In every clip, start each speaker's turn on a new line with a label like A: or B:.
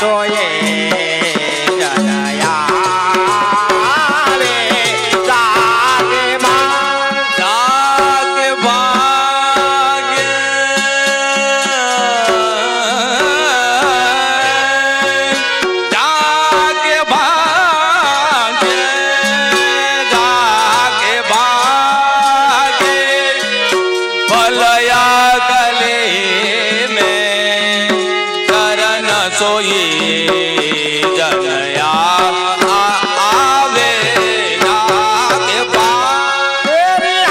A: સોયે જનયા રે જાગે
B: જાગે ભાગ્ય જાગે ભાગ્ય જાગે ભાગ્ય ભલયા ગલે મેં કરણ સોયે જનયા આવે જાગે ભાગ્ય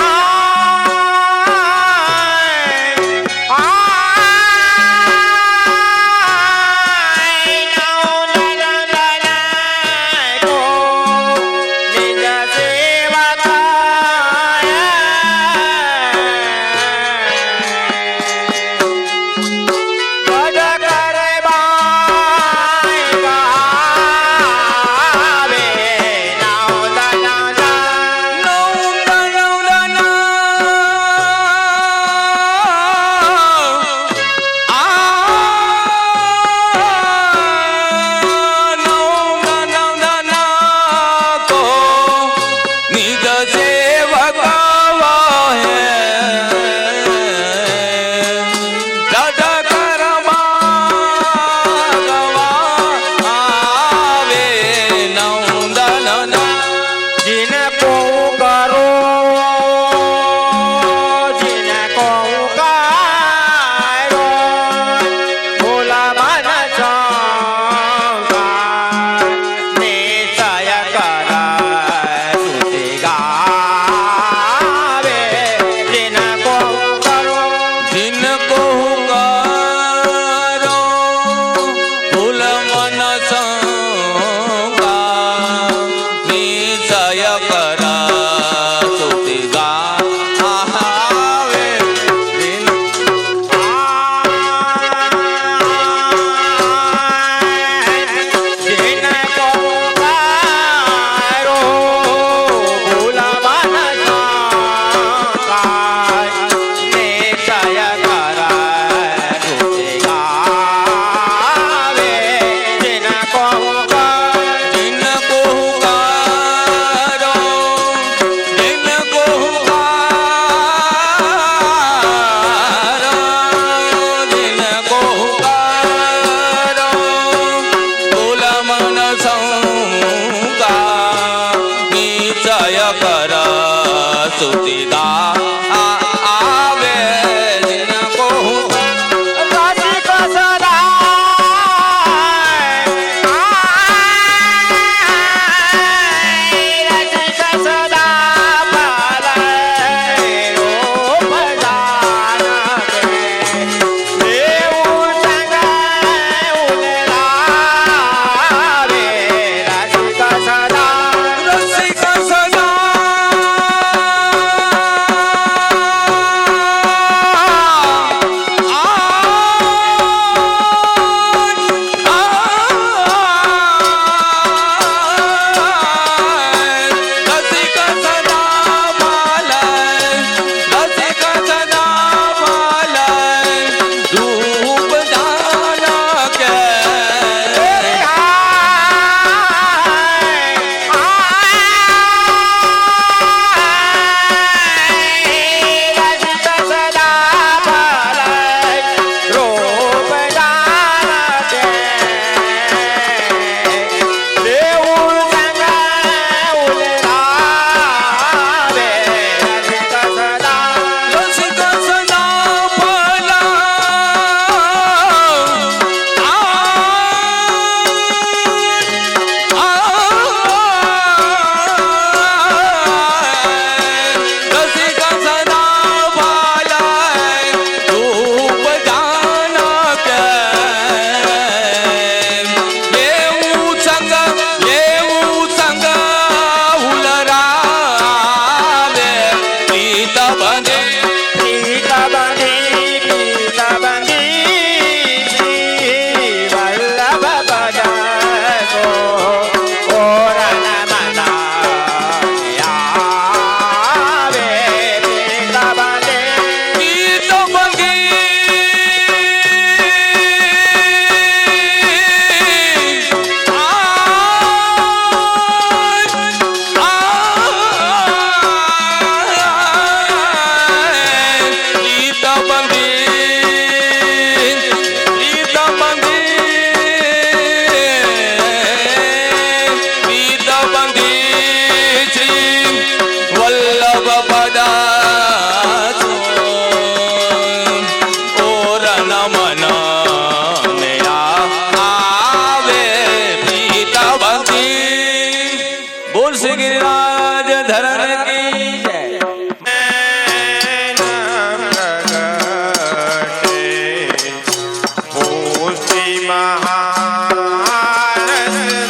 A: મહારસ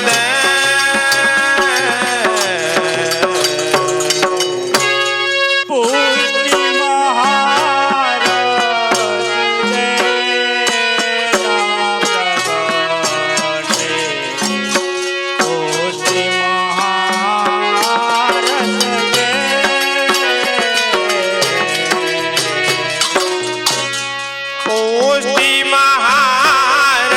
A: દે
C: પુષ્ટિ મહારસ દે પુષ્ટિ મહારસ દે
A: પુષ્ટિ મહારસ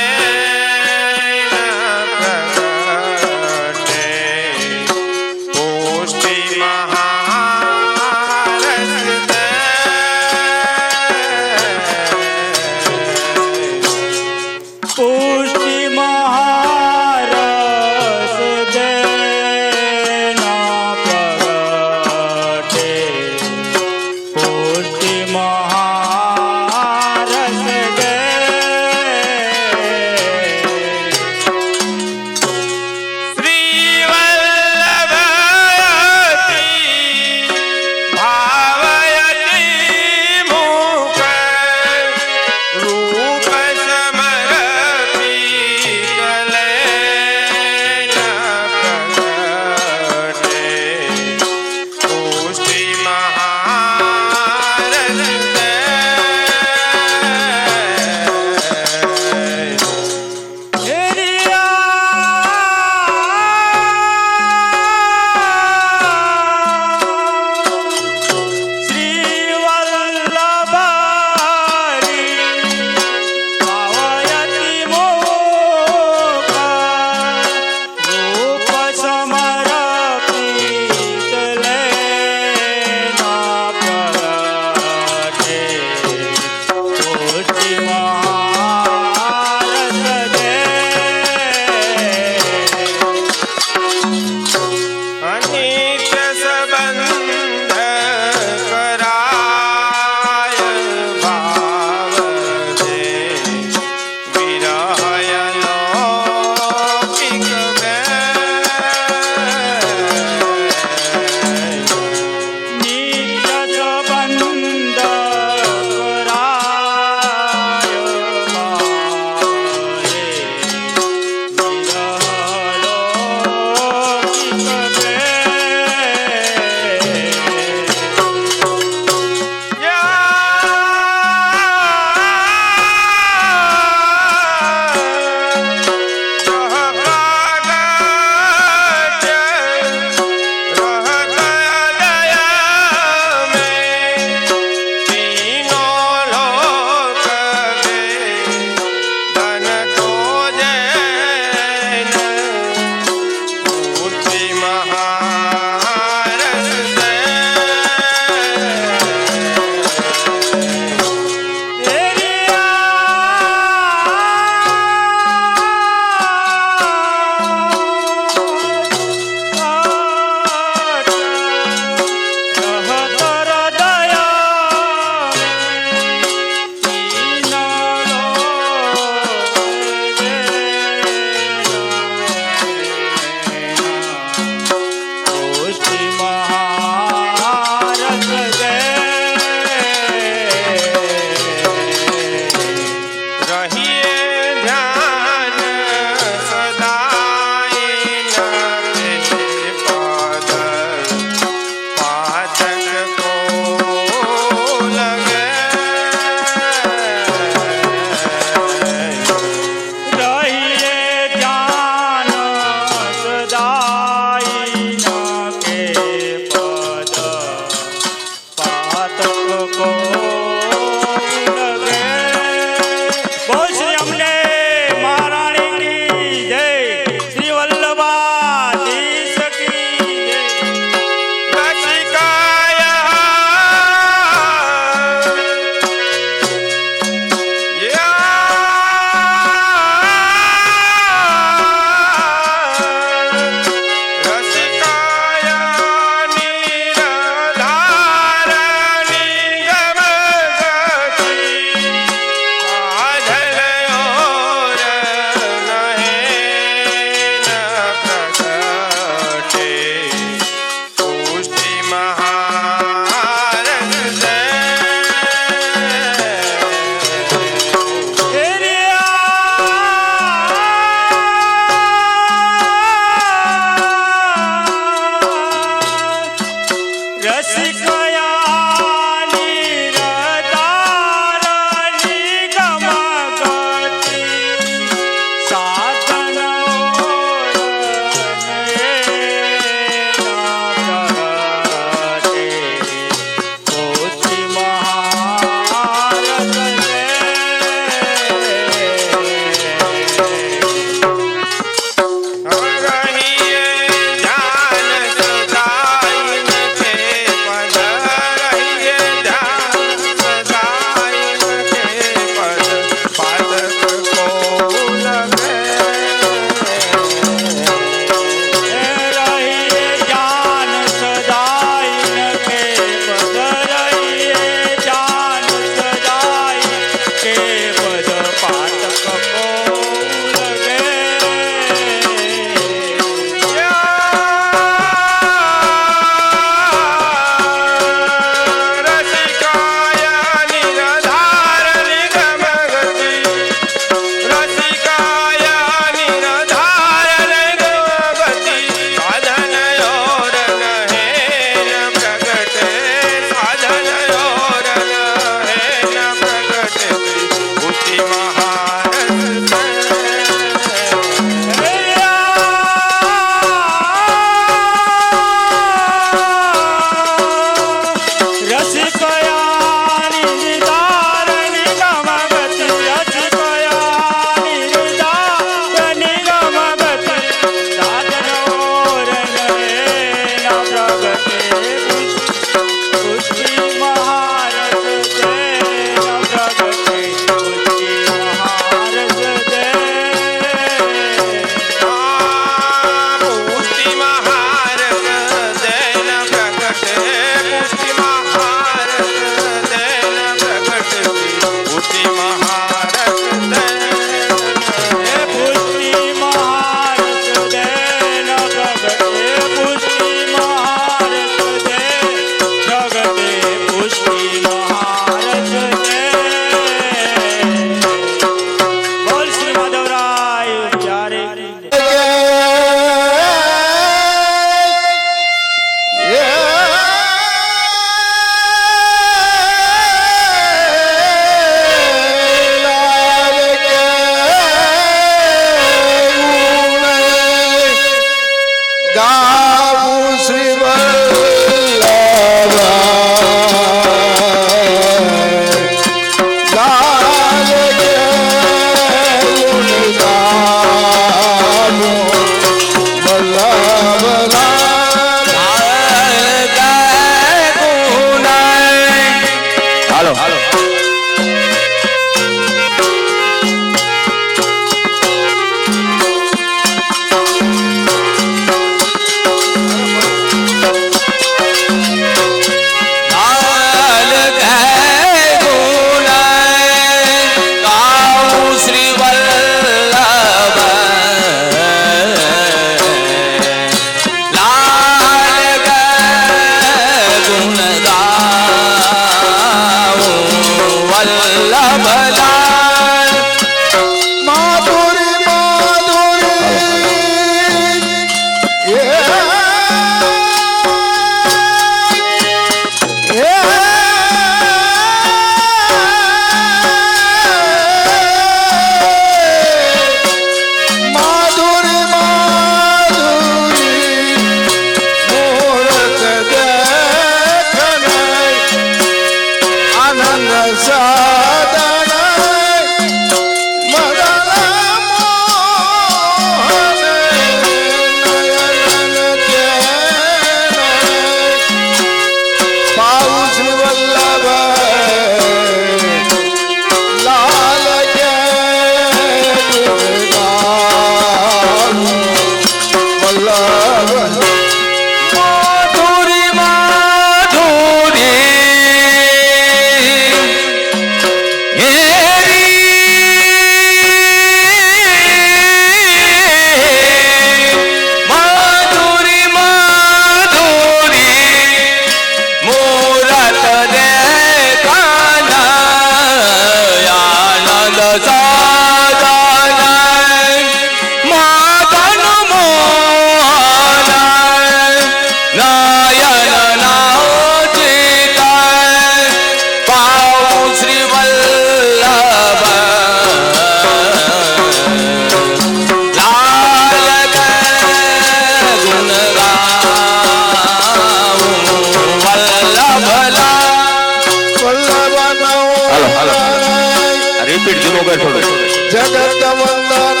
B: ઉપર થોડું
A: જગત વંદન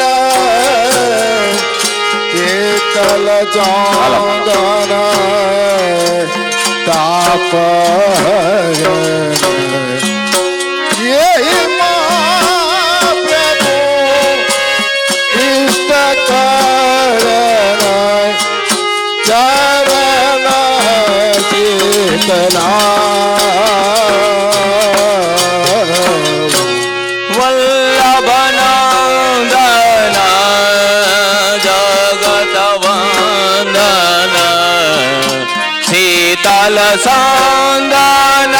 A: કેતલ ચોદન તાપ યહી પ્રભુ ઇષ્ટ કરણ ચરણ ચેતના
B: વલ્લભનંદન જગત વંદન શીતલ સંદન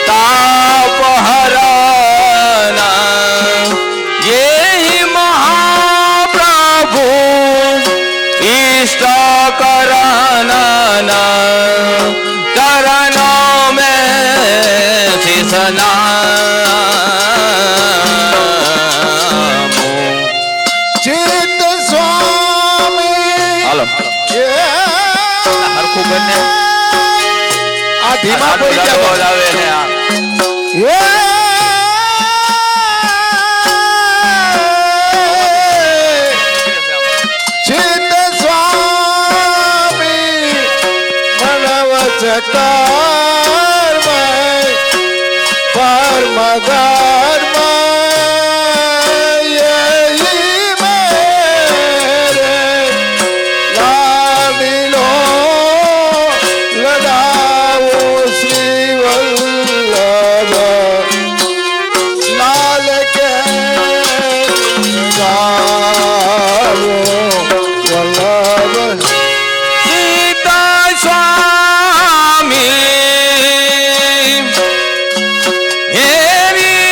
B: તાપહરણ યેહિ મહાપ્રભુ ઇષ્ટ કરણ ચરણ મેં શિષનામો
A: ચિત્ત સ્વામી
B: હાલો હરખું બંને
A: આ ધીમા પડી ગયા
B: આવે છે આ
A: ચિત્ત સ્વામી મનવચકારમય પરમ ધર્મય યહી મેરે લાડીલો લડાવો શ્રી વલ્લભ લાલ કે ગાવો વલ્લભ
B: સીતા સ્વામી હેરી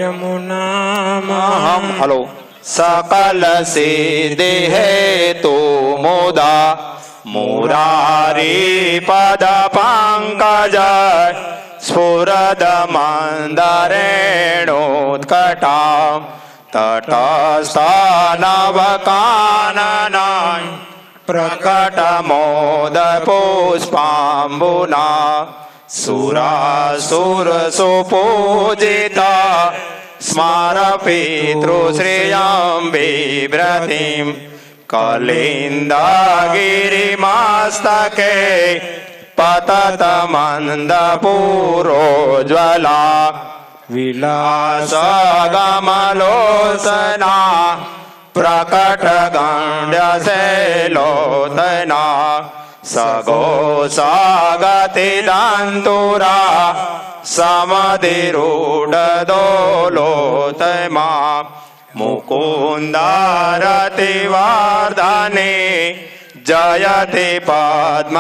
C: यमुनामहं
B: हलो सकल सिद्धि हेतु मुदा मुरारी पद पंकज स्फुरद मंदरेणोत्कटा तटस्थनवकानना प्रकट मोद पुष्पाम्बुना सुरासुर सुपूजिता स्मार पितृश्रियं बिभ्रतिं कलिन्दगिरिमस्तके पतत मन्दपूरोज्ज्वला विलासगमलोचना प्रकट गण्डशैलोदना सगोसागतिदन्तुरा समधिरूढदोलोतमा मुकुन्दारतिवर्धने जयति पद्मबन्धुसुता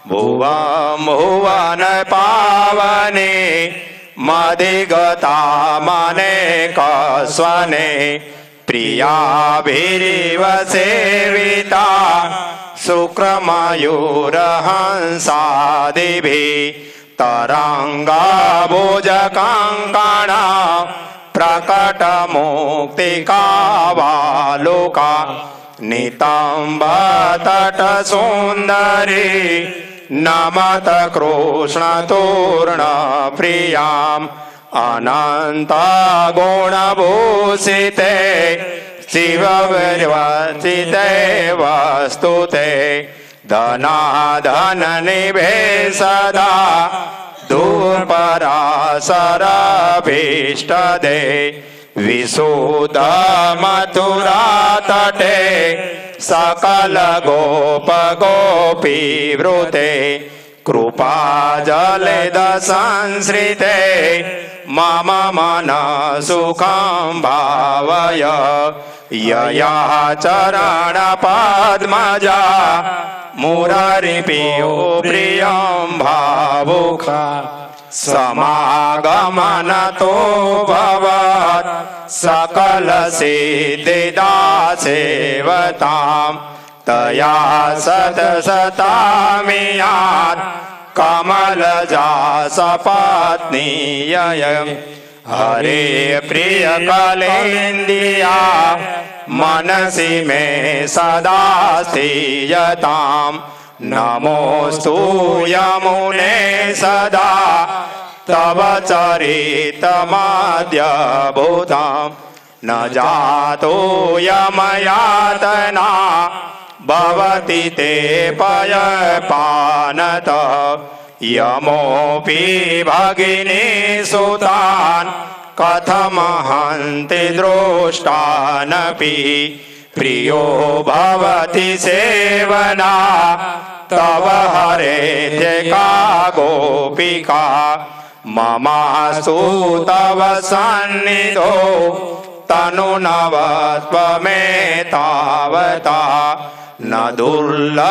B: भुवं भुवन पावने मदिगता मनेकस्वने प्रियाभिरिव सेविता शुक्रमयूरहंसादिभिः तरङ्गाभुजकङ्कणा प्रकटमुक्तिकावालुका नितम्बतटसुन्दरी नमत कृष्णतूर्णप्रियाम् अनन्तगुणभूषिते शिवविर्वचिते वस्तुते धनाधननिभे सदा दूरपराशरभीष्टदे विशुद्धमथुरातटे सकल गोप गोपीवृते कृपाजलद संश्रिते मम मन सुखं भावय यया चरण पद्मजा मुरारिप्रियो प्रियं भावुका समागमनतो भवत् सकल सिद्धिदा सेवताम् तया सतसतामियात् कमलजा सपत्नीययम् हरे प्रिय कलेन्द्रिया मनसि मे सदा स्थीयताम् नमोऽस्तु यमुने सदा तव चरितमाद्यभूतम् न जातो यमयातना भवति ते पयपानत यमोऽपि भगिनी सुतान् कथमहन्ति दृष्टानपि प्रियो भवति सेवना तव हरेत्यका गोपिका ममास्तु तव सन्निधो तनुनवत्वमेतावता न दुर्लभतमारति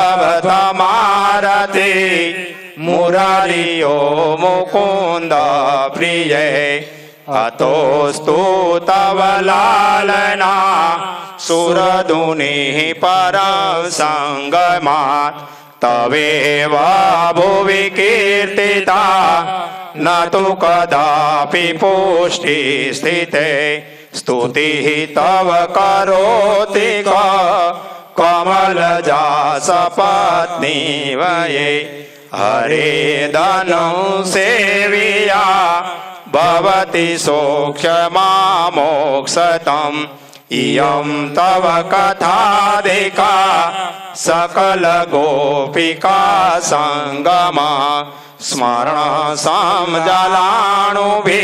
B: मुरारियो मुकुन्द प्रिये अतोऽस्तु तव लालना सुरधुनिः परं सङ्गमात् तवेव भुवि कीर्तिता न तु कदापि पुष्टि स्थिते स्तुतिः तव करोति कमलजा सपत्नी वये हरे धनं सेविया भवति सोक्ष्यमामोक्षतम् इयं तव कथाधिका सकल गोपिका सङ्गमा स्मरण समजलाणुभिः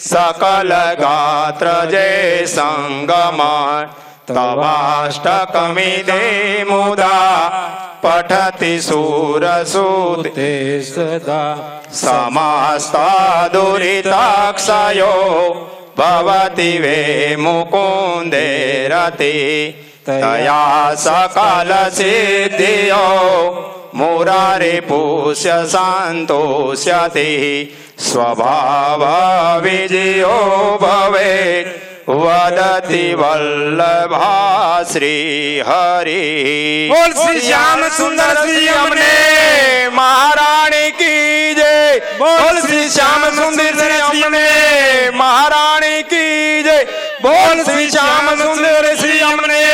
B: सकल गात्र जय संगमा तवाष्टकमिदे मुदा पठति सूरसूते
C: सदा
B: समस्तादुरिताक्षयो भवति वे मुकुन्दे रति तया सकल सिद्धियो मुरारिपुष्य सन्तोष्यति स्वभाव विजयो भवे वदति वल्लभा श्री हरि। बोल श्री श्याम सुंदर श्री हमने महारानी की जय। बोल श्री श्याम सुंदर श्री हमने महारानी की जय। बोल श्री श्याम सुंदर श्री हमने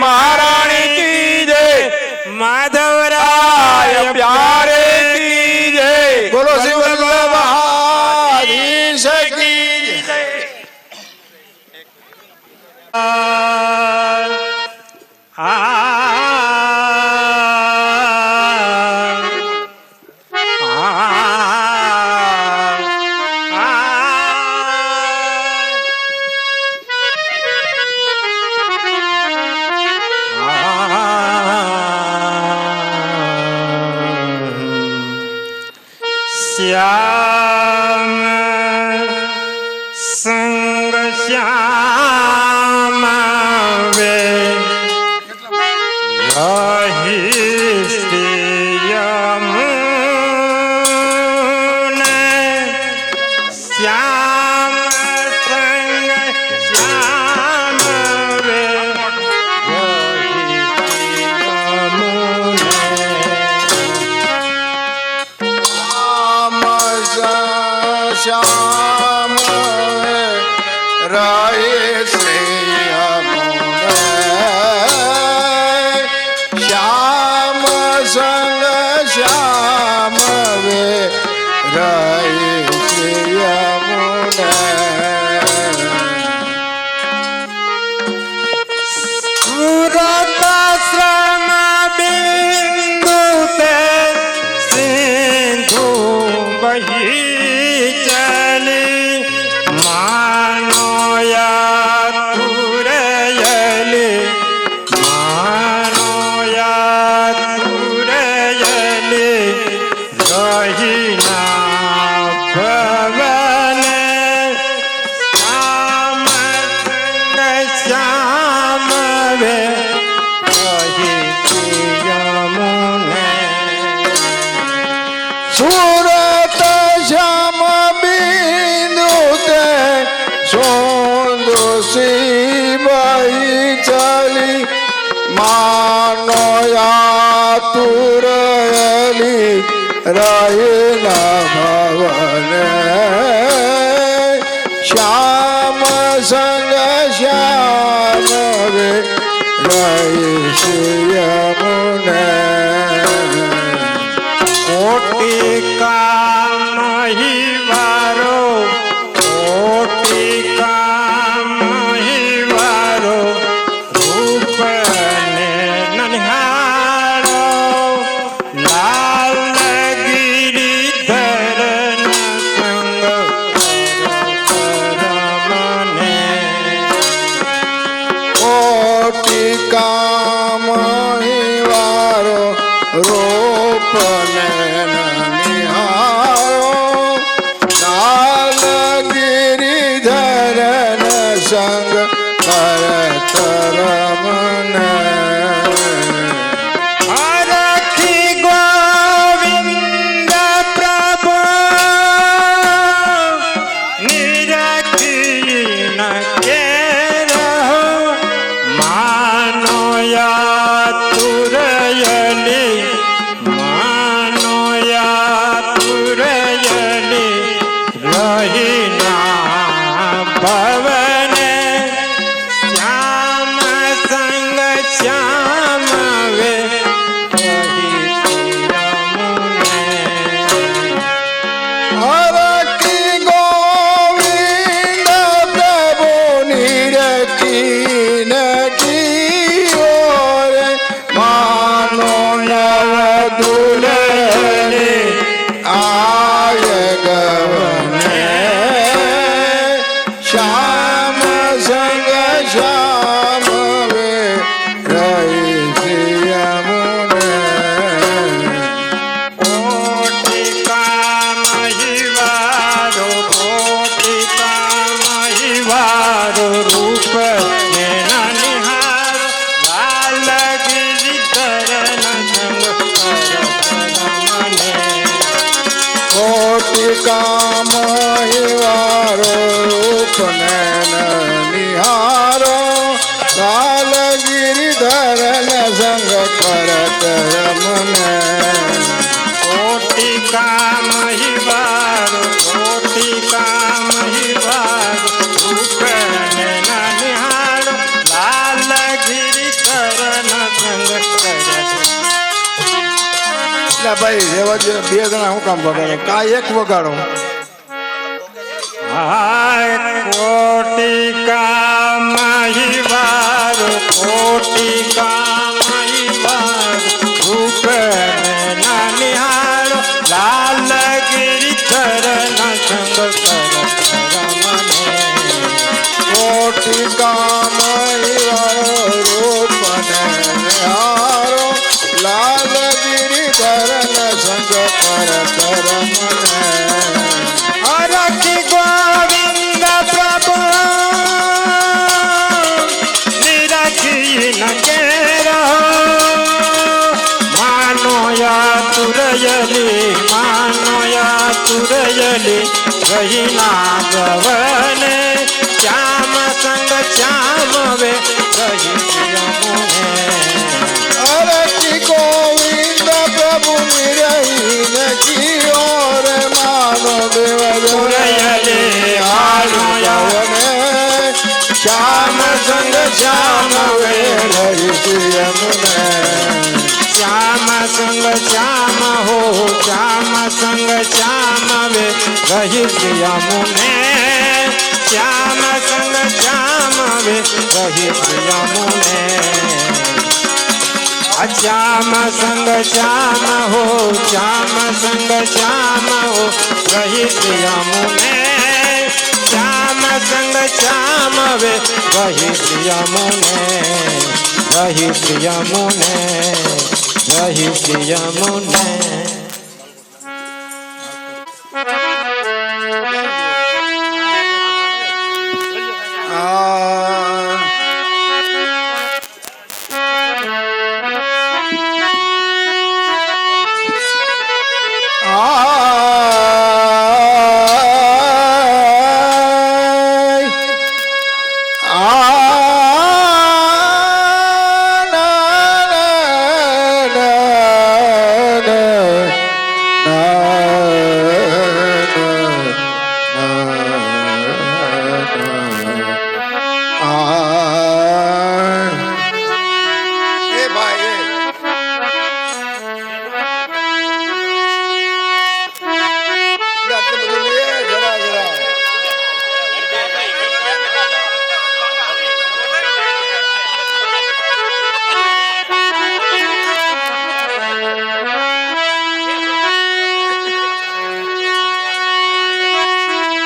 B: महारानी की जय। माधवराय प्यारे की जय।
A: बोलो श्री वल्लभाधीश की जय।
C: श्याम संग श्याम वे रही श्री यमुना। श्याम संग श्याम वे रही श्री यमुना।
A: श्याम राय श्री यमुना। श्याम संग श्याम वे राय श्री यमुना।
C: सूरताश्रम बिंदु ते सिंधु बही चली। मानो या तुरयली, मानो या तुरयली रही ना भवन। श्याम संग श्याम वे रही श्री यमुना।
A: सूरत श्याम बिंदु ते सोंदु सी बही चली। मानो या तुरयली रही न भवन। श्याम संग श्याम वे रही श्री यमुना।
C: कोटि काम ही वारो, कोटि काम ही वारो रूप ने ननिहारो। लाल गिरिधर संग करमने।
A: कोटि काम ही वारो रूप निहारो। लाल गिरिधरन संग करत रमन।
C: हरखी गोविंद प्रभु निरखी न के रहो। मानो या तुरयली, मानो या तुरयली रही ना भवन। श्याम संग श्याम वे रही श्री यमुना।
A: हरखी गोविंद प्रभु निरखी न की ओर। मानो नव दुलहने आय गवने। નયન નિહારો લાલ ગિરિધર ને સંગ કરત રમને
C: કોટી કામ હિવાર રૂપ ને નિહાળ લાલ ગિરિધર ન સંગ
A: એટલે ભાઈ રેવા દે, બે જણા હું કામ વગાડો, કા એક વગાડો.
C: કોટી કામ હિવાર રૂપ ને નિહાળ લાલ ગિરિધર ન સંગ
A: કોટી કામ રૂપ ને નિહારો લાલ ગિરિધર ને સંગ કરત રમને
C: હરખી ગોવિંદ પ્રભુ નિરખી ન કેરો માનો યા તુરયલી રહી ના ગવને શ્યામ સંગ શ્યામ વે રહી યમુને
A: અરતી ગોવિંદ પ્રભુ નિરહીન જીઓ રે માનો દેવ
C: તુરયલી માનો યા
A: શ્યામ સંગ શ્યામ વે રહી યમુને
C: શ્યામ સંગ શ્યામ હો શ્યામ સંગ શ્યામ વે રહિત યમુને શ્યામ સંગ શ્યામ વે રહિત યમુને શ્યામ સંગ શ્યામ હો શ્યામ સંગ શ્યામ હો રહિત યમુને શ્યામ સંગ શ્યામ વે રહિત યમુને રહિત યમુને રહિત યમુને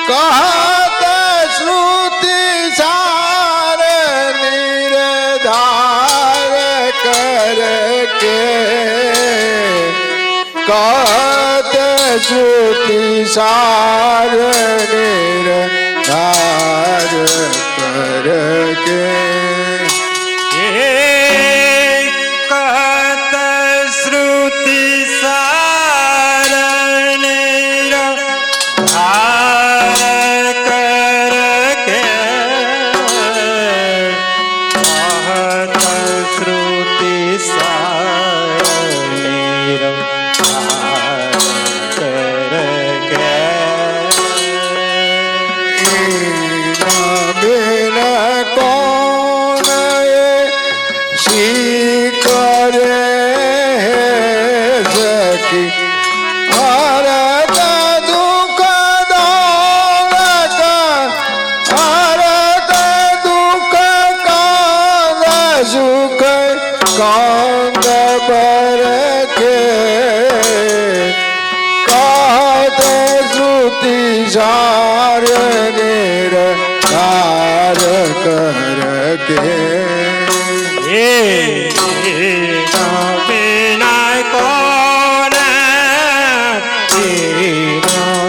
A: कहत श्रुति सार निरधार करके कहत श्रुति सार निरधार करके
C: कहत श्रुति सार
A: कांद बर के कहत श्रुति सार निरधार करके
C: बिना कौन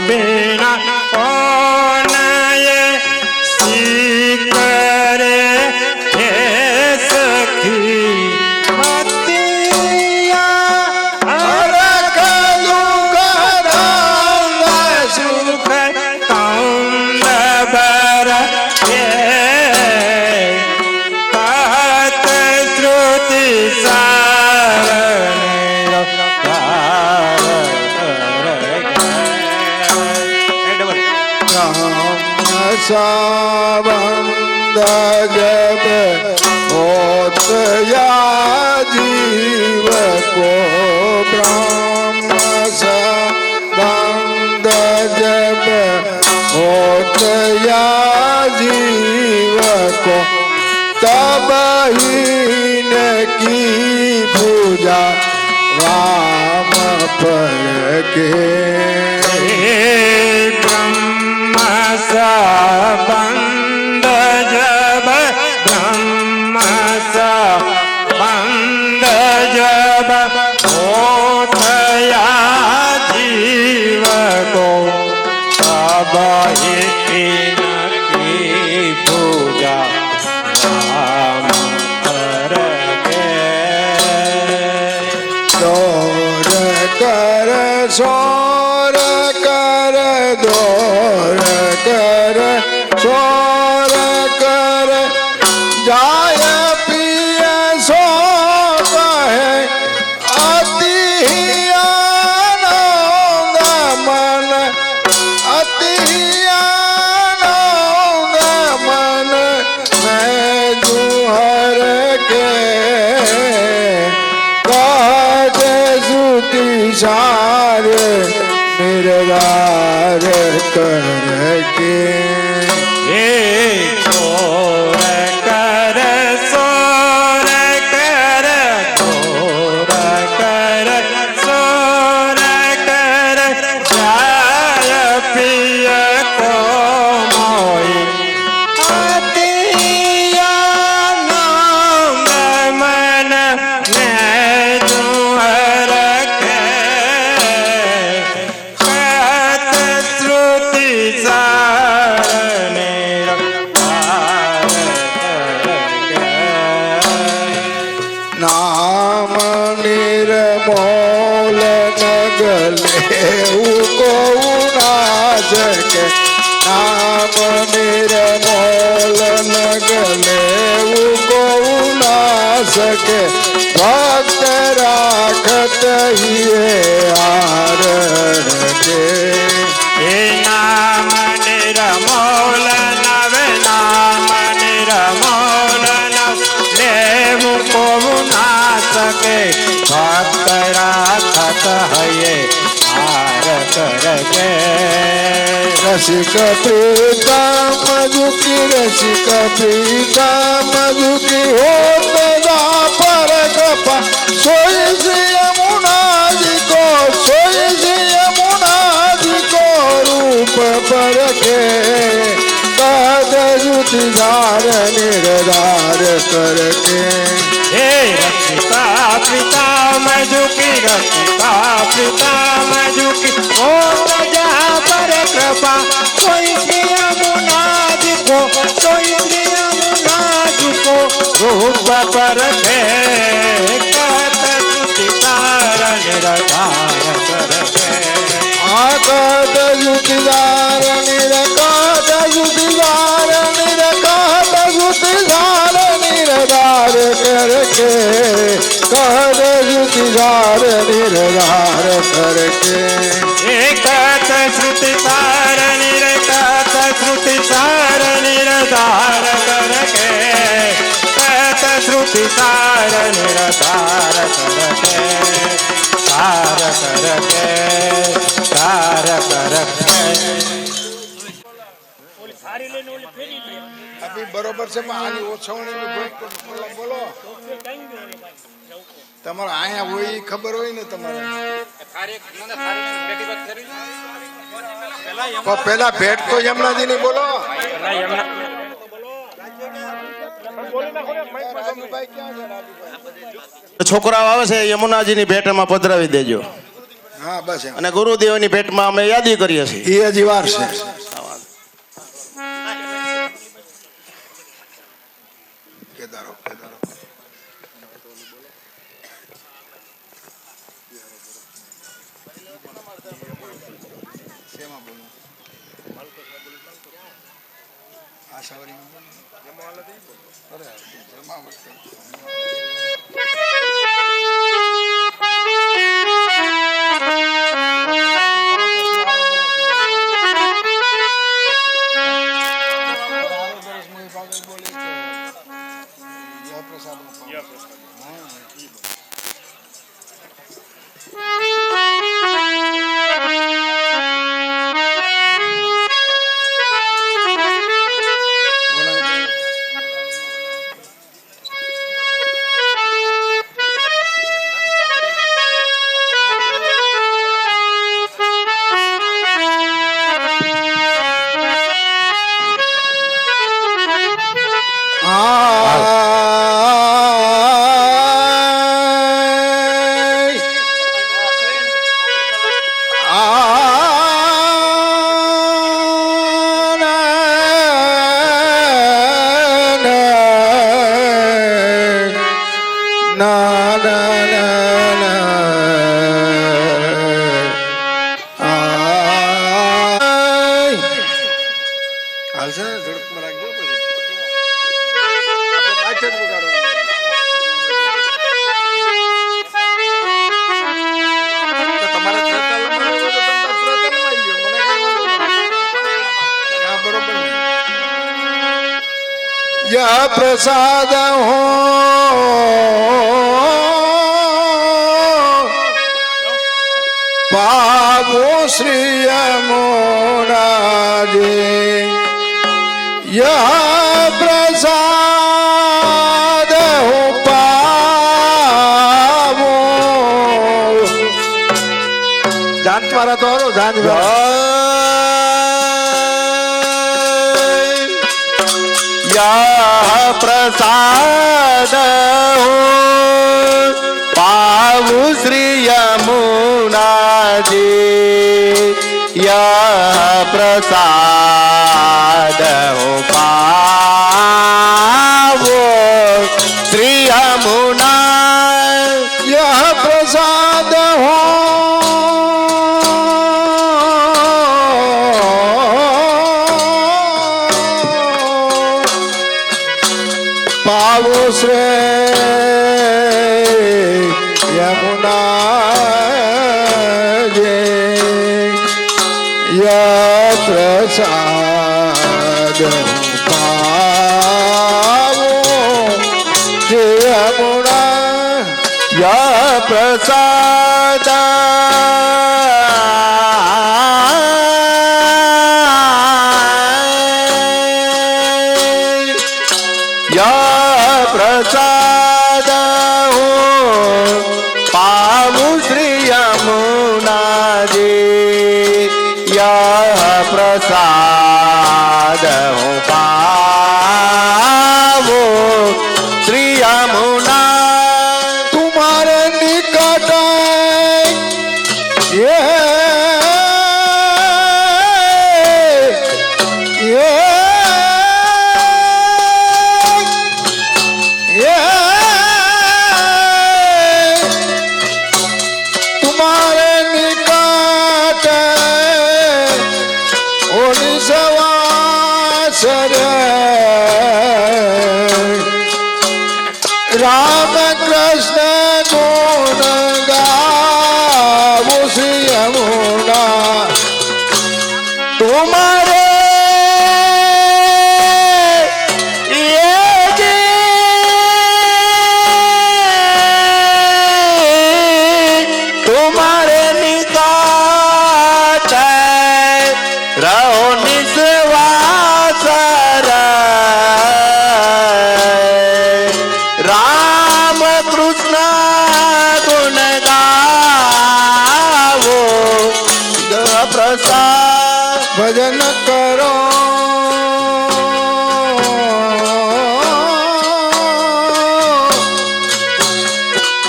C: बिना कौन ये सीकरे हे सखी मतिया
A: हरख दुख राम
C: सुख कौन बर
A: संबंध जब होत या जीव को ब्रह्म संबंध जब होत या जीव को तब हीन की पूजा राम पर के
C: ब्रह्म संबंध जब ब्रह्म संबंध जब होत या जीव को तब हीन की पूजा राम करके
A: दौर कर सोर कर दौर कर सोर कर जाय पिय सो कहे अति आनंद मन अति आनंद मन मैं जुहर के कहते सुती सारे निर्वार करके
C: सोर कर सोर कर सोर कर सोर कर जाय पिय को मोई अति आनंद मन में जुहर के कहत श्रुति सार निरंकार
A: नाम निर्मोल नगले को नाश के नाम निर्मोल नगले को नाश के भक्त राखत हिए आरण के
C: हे नाम निरमोल नव नाम निरमोल नव देव को ना सके भक्त राखत है हार करके
A: रसिक प्रीतम झुकी रसिक प्रीतम झुकी हो तेरा पर कृपा सोई से यमुना जी को सोई से यमुना जी को रूप पर के कहत जुतिदार निर्धार करके
C: हे रक्षिता पिता मैं झुकी रक्षिता पिता मैं झुकी ओ प्रजा पर कृपा कोई यमुना जी को कोई यमुना जी को रूप पर के कहत जुतिदार निर्धार करके
A: आकत जुतिदार निरकात जुतिदार निरकात जुतिदार निर्धार करके कहत जुतिदार निर्धार करके
C: एकत श्रुति सार निरकत श्रुति सार निरधार करके कहत श्रुति सार निरधार करके सार करके सार करके
A: अभी बरोबर છે પણ આની ઓછવણીની બોલો તમારે આયા હોય ઈ ખબર હોય ને તમારે પણ પેલા ભેટ તો યમુનાજીની બોલો રાજુભાઈ ક્યાં છે રાજુભાઈ
B: છોકરાઓ આવે છે યમુનાજીની ભેટમાં પધરાવી દેજો
A: હા બસ એમ.
B: અને ગુરુદેવની ભેટમાં અમે યાદી કરીએ છીએ
A: ઈ હજી વાર છે કેદારો કેદારો શેમાં બોલું આશાવારીમાં બોલું અરે જમા વખતે હાલશે ને ઝડપમાં રાખજો પછી આપણે માથે જ વગાડવાનું. તો તમારે ત્રેતાલમાં રહેવું હોય તો તમે તાર ત્રેતાલમાં આવી જાઓ. મને કાંઈ વાંધો નથી. હા, બરોબર ને? યહ પ્રસાદ હો પાવો શ્રી યમુનાજી યહ પ્રસાદ હો પાવો જાન મારા તો હાલો જાન
C: યહ પ્રસાદ પાવુ શ્રી યમુનાજી યહ પ્રસાદ પાવો શ્રી યમુના
A: યહ પ્રસાદ હો પાવો શ્રી યમુનાજી યહ પ્રસાદ પાવો શ્રી યમુના
C: યહ પ્રસાદ યહ પ્રસાદ પાવુ શ્રી યમુનાજી યહ પ્રસાદ પાવો શ્રી યમુના
A: तुम्हारे निकट ये ये ये तुम्हारे निकट ओनी सवासर राम कृष्ण गुण गावो श्री यमुना
C: तुम्हारे ये जी तुम्हारे निकट रहो निस्वासर राम कृष्ण गुण गावो यह प्रसाद
A: भजन करो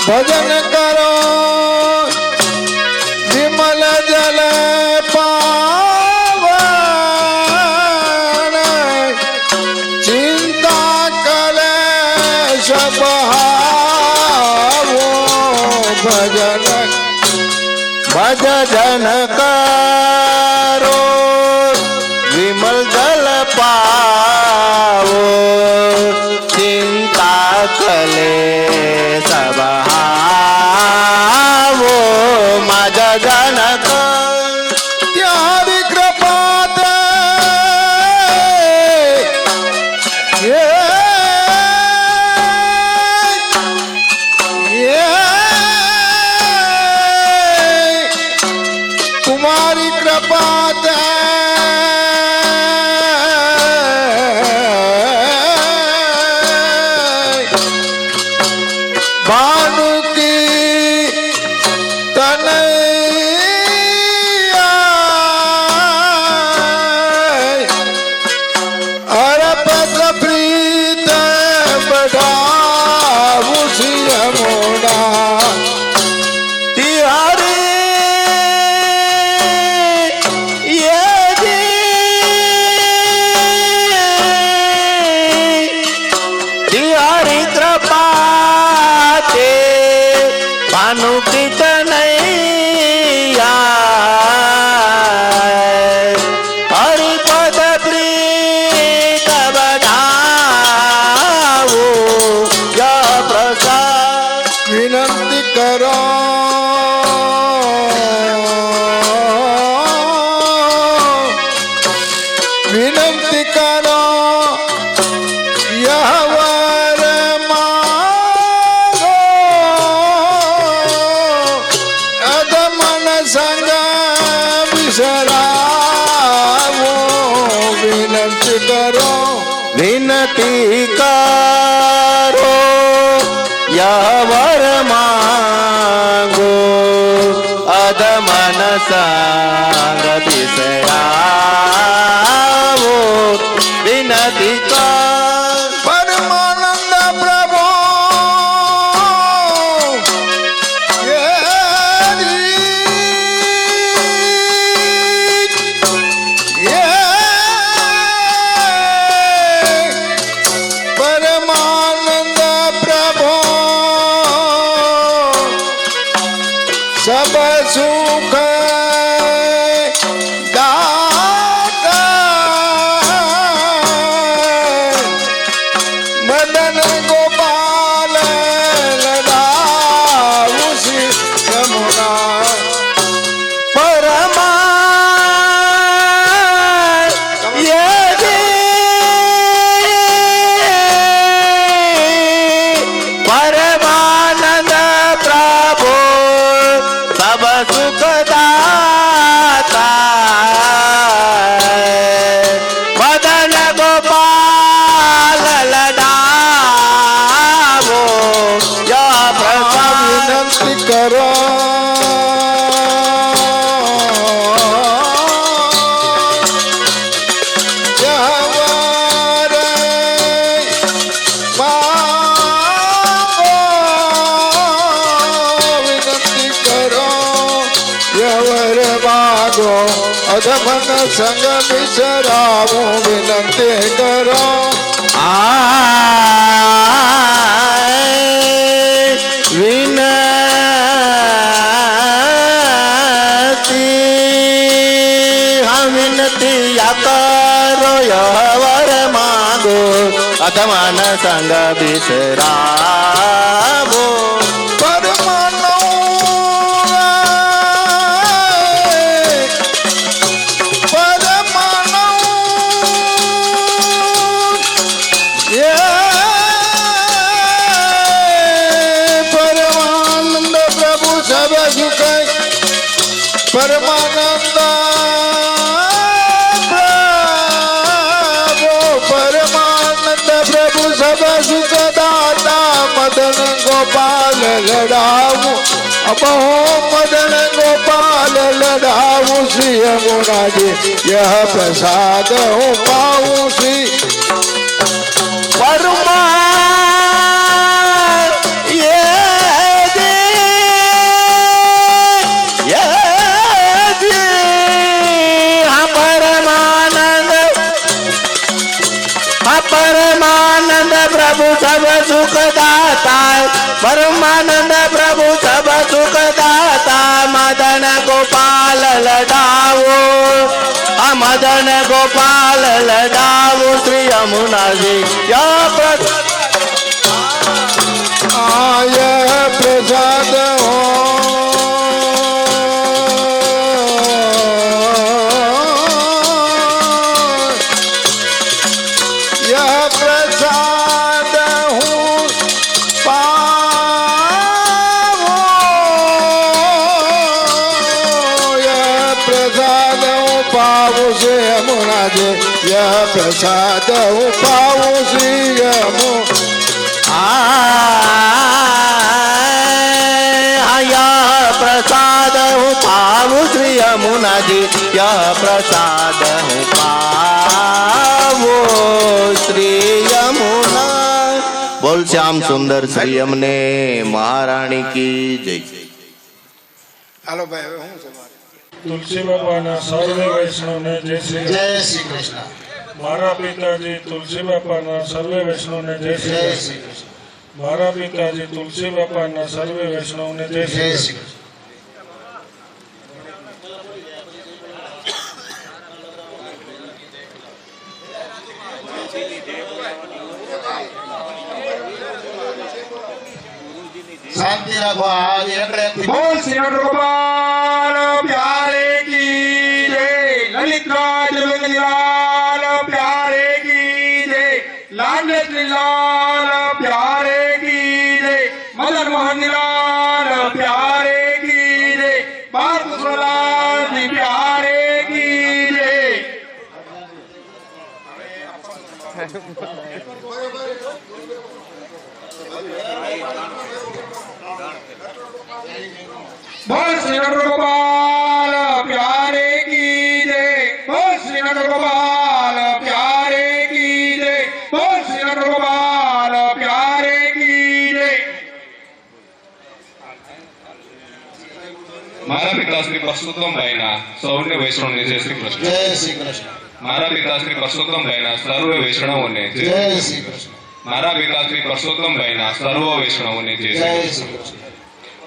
A: भजन करो विमल जल पावन चिंता कलेश बहावो भजन
C: भजन करो विमल जल पाओ चिंता कले सब हावो मज जनक
A: त्यारी कृपात ये ये तुम्हारी कृपात
C: વિનંતી કરો યહવર માંગો અધમન સંગ વિસરાવો વિનંતી કરો યહવર માંગો અધમન સંગ વિસરાવો વિનંતી કર પરમાનંદ પ્રભુ પરમાનંદ પ્રભુ સબ સુખ મદન ગોપાલ લડાવું શ્રી યમુના પરમાનંદ પ્રભુ સબ સુખદાતા મદન ગોપાલ લડાવો યા પ્રસાદ વિનંતી કરો યહવર માંગો વિનંતી કરો યહવર માંગો અધમન સંગ વિસરાવો વિનંતી કરો વિનંતી કરો યહવર માંગો અધમન સંગ વિસરાવો પરમાનંદ પ્રભુ સબ સુખ પરમાનંદ પરમાનંદ પ્રભુ સબ સુખ દાતા મદન ગોપાલ લડાવું અબહો મદન ગોપાલ લડાવું શ્રી યમુનાજી યહ પ્રસાદ હું પાઉં શ્રી પરમાનંદ પ્રભુ સબ સુખદાતા પરમાનંદ પ્રભુ સબ સુખદાતા મદન ગોપાલ લડાવો આ મદન ગોપાલ લડાવો શ્રી યમુનાજી આય પ્રસાદ પ્રસાદ હું પ્રસાદ હું પાવું શ્રી યમુનાજી યહ પ્રસાદ હું પાવું શ્રી યમુ પ્રસાદ હું પાવું શ્રી યમુનાજી યહ પ્રસાદ હું પાવો શ્રી યમુના બોલ શ્યામ સુંદર શ્રી અમને મહારાણી કી જય હાલો ભાઈ હવે હું છે
D: તુલસી બાપાના સર્વે વૈષ્ણવને જય શ્રી
C: જય શ્રી કૃષ્ણ
D: મારા પિતાજી તુલસી બાપાના સર્વે વૈષ્ણવને જય શ્રી કૃષ્ણ મારા પિતાજી તુલસી બાપાના સર્વે વૈષ્ણવને જય શ્રી કૃષ્ણ
C: શાંતિ રાખો આજ એકડે
E: બોલ શ્રી ગોપાલ પ્યારે કી જય લલિત રાજ વેંગલાલ
A: प्यारे की जय लाडले श्री लाल प्यारे की जय मदन मोहन लाल प्यारे की जय बाल कृष्णलाल जी प्यारे की जय बोल श्री गोपाल प्यारे की जय बोल श्री गोपाल प्यारे की जय बोल श्री गोपाल प्यारे की जय
E: મારા પિતા શ્રી પરસોત્તમભાઈના સૌને વૈષ્ણવને જય શ્રી કૃષ્ણ.
C: જય શ્રી કૃષ્ણ.
E: મારા પિતા શ્રી પરસોત્તમભાઈના સર્વ વૈષ્ણવોને જય
C: જય
E: શ્રી
C: શ્રી
E: કૃષ્ણ.
C: કૃષ્ણ.
E: મારા પિતા શ્રી પરસોત્તમભાઈના સર્વ વૈષ્ણવોને જય
C: જય
E: શ્રી
C: શ્રી
E: કૃષ્ણ.
C: કૃષ્ણ.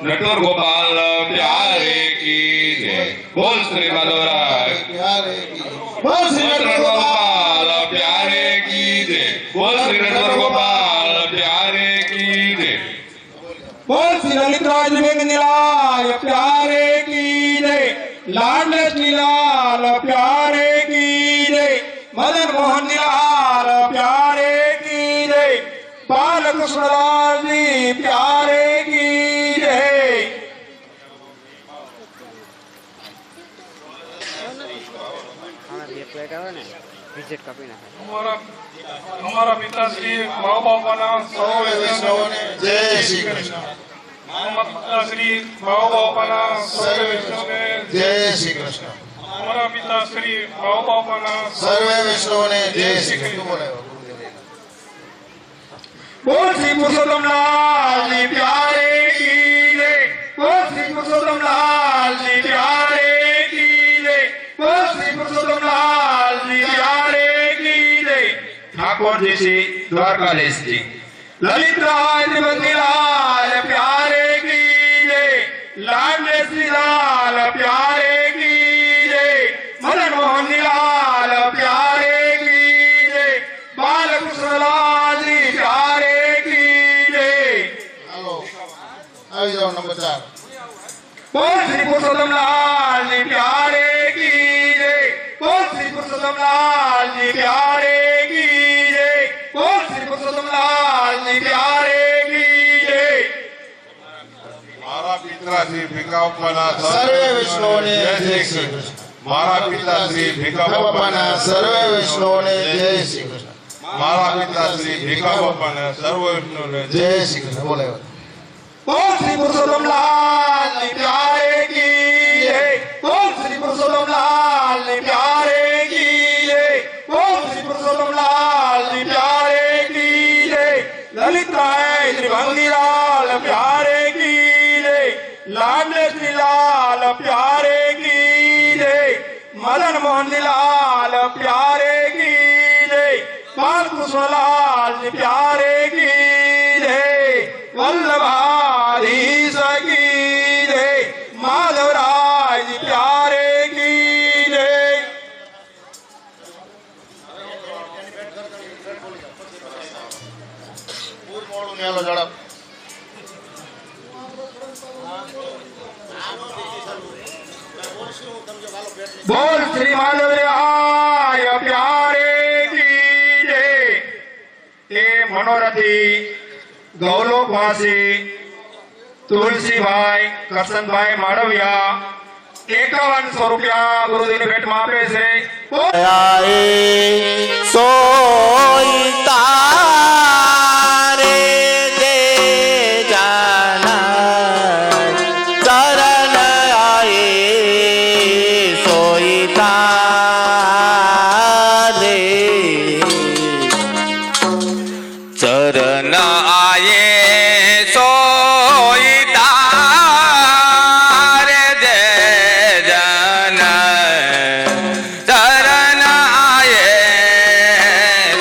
E: નટવર ગોપાલ પ્યારે કી જય બોલ શ્રી માધવરાય.
C: પ્યારે કી બોલ શ્રી
E: નટવર ગોપાલ પ્યારે કી જય બોલ શ્રી નટવર ગોપાલ પ્યારે કી જય.
A: बोल श्री ललित राज निलाय प्यारे की जय लाडले श्री लाल प्यारे की जय मदन मोहन लाल प्यारे की जय बाल कृष्णलाल जी प्यारे की जय
D: हमारा पिताश्री माँ बापाना
C: સર્વે વૈષ્ણવોને જય શ્રી કૃષ્ણ.
D: हमारा पिताश्री माँ बापाना सर्व वैष्णवने
C: જય શ્રી કૃષ્ણ.
D: हमारा पिताश्री माँ बापाना
C: સર્વે વૈષ્ણવોને જય શ્રી કૃષ્ણ. બોલાવો.
A: बोल श्री पुरुषोत्तम लाल जी प्यारे की जय बोल श्री पुरुषोत्तम लाल जी प्यारे की जय बोल श्री पुरुषोत्तम लाल जी प्यारे की जय ठाकुर जी श्री द्वारकाधीश जी ललित राज लाल प्यारे की जय लाडले श्री लाल प्यारे की जय मदन मोहन लाल प्यारे की जय बाल कृष्णलाल जी प्यारे की जय
C: હાલો. આવી જાઓ નંબર 4.
A: बोल श्री पुरुषोत्तम लाल जी प्यारे की जय बोल श्री पुरुषोत्तम लाल जी प्यारे की जय बोल श्री पुरुषोत्तम लाल जी प्यारे की जय
F: મારા પિતાશ્રી ભીખા બાપાના
C: સર્વે વૈષ્ણવોને જય શ્રી કૃષ્ણ.
F: મારા પિતાશ્રી ભીખા
C: બાપાના
F: બાપાના
C: સર્વે વૈષ્ણવોને જય શ્રી કૃષ્ણ.
F: મારા પિતાશ્રી ભીખા બાપાના સર્વ વૈષ્ણવને
C: જય શ્રી કૃષ્ણ. બોલાવો.
A: बोल श्री पुरुषोत्तम लाल जी प्यारे की जय बोल श्री पुरुषोत्तम लाल जी प्यारे की जय बोल श्री पुरुषोत्तम लाल जी प्यारे की जय ललित राय त्रिभंगी लाल प्यारे की जय लाडले श्री लाल प्यारे की जय मदन मोहन लाल प्यारे की जय बाल कृष्णलाल जी प्यारे की जय वल्लभाधीश की जय माधवराज जी प्यारे की जय
C: મોડું ને હાલો ઝડપ.
A: बोल श्री माधवराय प्यारे की जय हे मनोरथी गौलोकवासी तुलसीभाई કરશનભાઈ માળવિયા 5100 રૂપિયા ગુરુજીની ભેટમાં આપે છે
C: આએ સોઈ તારે જે જાના ચરણ આએ સોઈ તારે ચરણ આએ સોઈ તારે જે જાના ચરણ આએ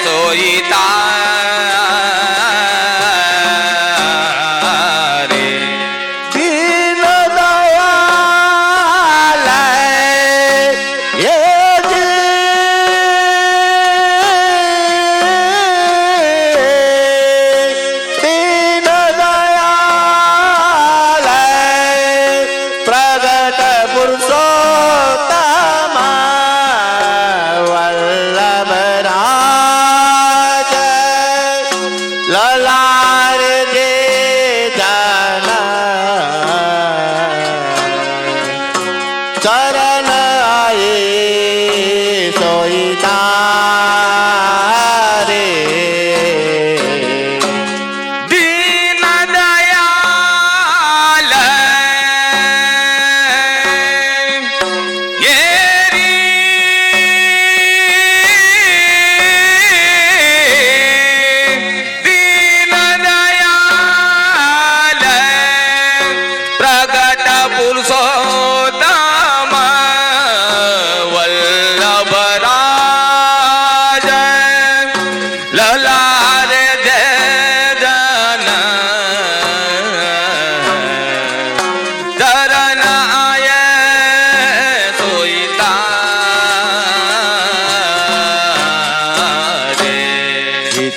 C: સોઈ તારે દીન દયાલ એ દીન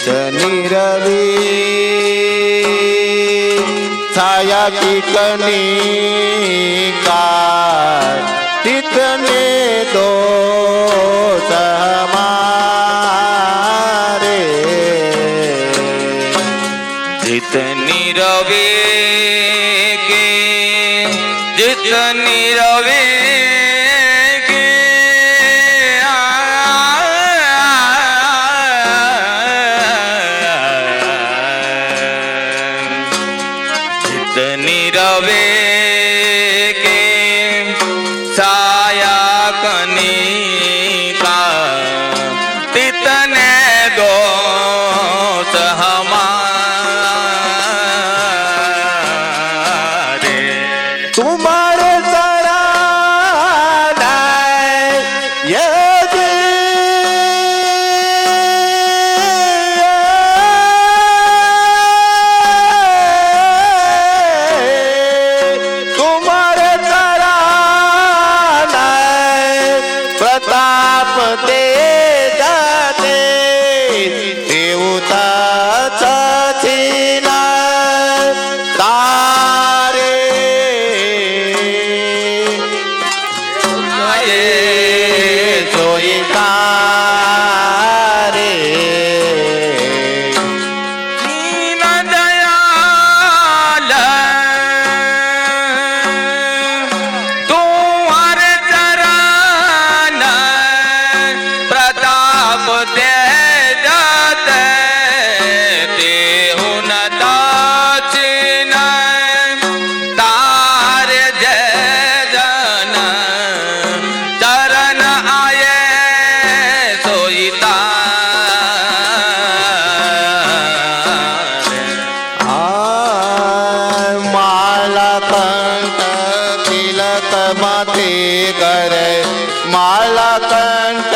C: જીતની રવિ છાયા કીટની કાર તીતને દોષ હમારે
G: जितनी रवे के जितनी रवे के जितनी रवे के साया कनी का तितने दोष हमारे
C: तुम्हारे सरानाय ये तुम्हारे सरानाय प्रताप दे जाते देवता छीना तारे
G: आए
C: सोई तारे
G: दीन दयाल तुम्हारे चरण प्रताप दे जाते देहु न दाचिन तारे जय जन चरण आए सोई तारे
C: माला कंठ तिलक माथे करे माला कंठ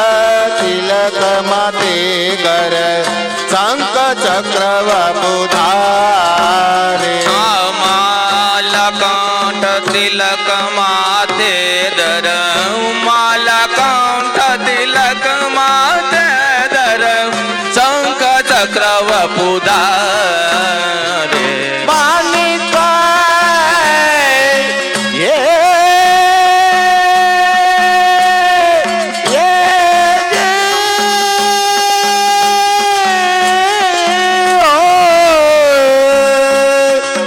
C: तिलक माथे करे शंख चक्र वपुधारे
G: माला कंठ तिलक माथे दर माला कंठ तिलक माथे दर शंख चक्र वपुधारे
C: मानिक ये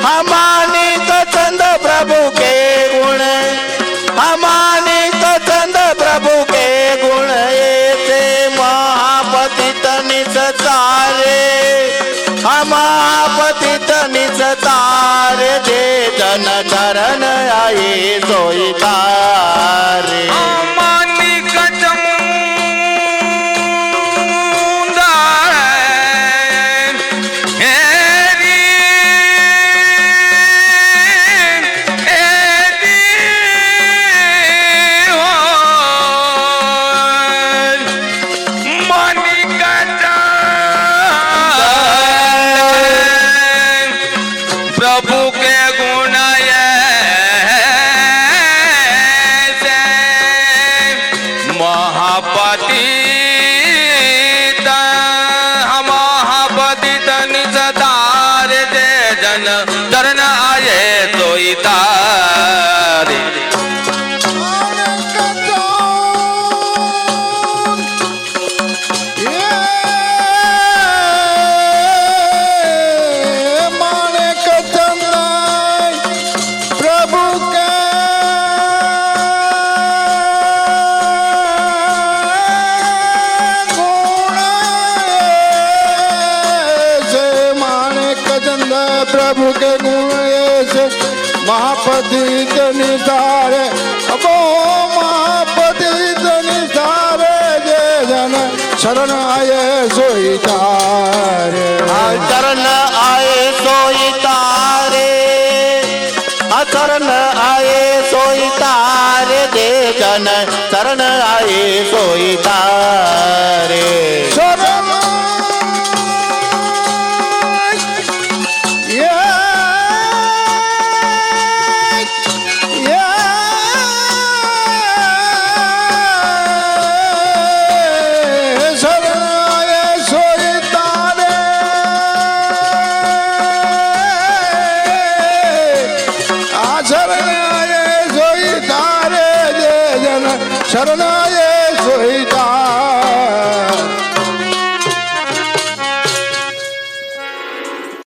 C: हमानिक चंद प्रभु के गुण हमानिक चंद प्रभु के गुण ऐसे महापतित निस्तारे महापतित निस्तारे जे जन चरण आए सोई तारे
G: मानिक चमुंदा हेरी हेरी हो मानिक प्रभु के गुण ऐसे महापतित महापतित निस्तार जे जन चरण आए सोई तारे
C: मानिक चंद्र प्रभु के गुण ऐसे मानिक चंद्र प्रभु के गुण ऐसे महापतित निसारे अबो महापतित निसारे जे जन शरण आए सोई तारे चरण आए सोई तारे चरण आए सोई तारे दे जन शरण आए सोई तारे शरण शरण आए सोई तारे શરણે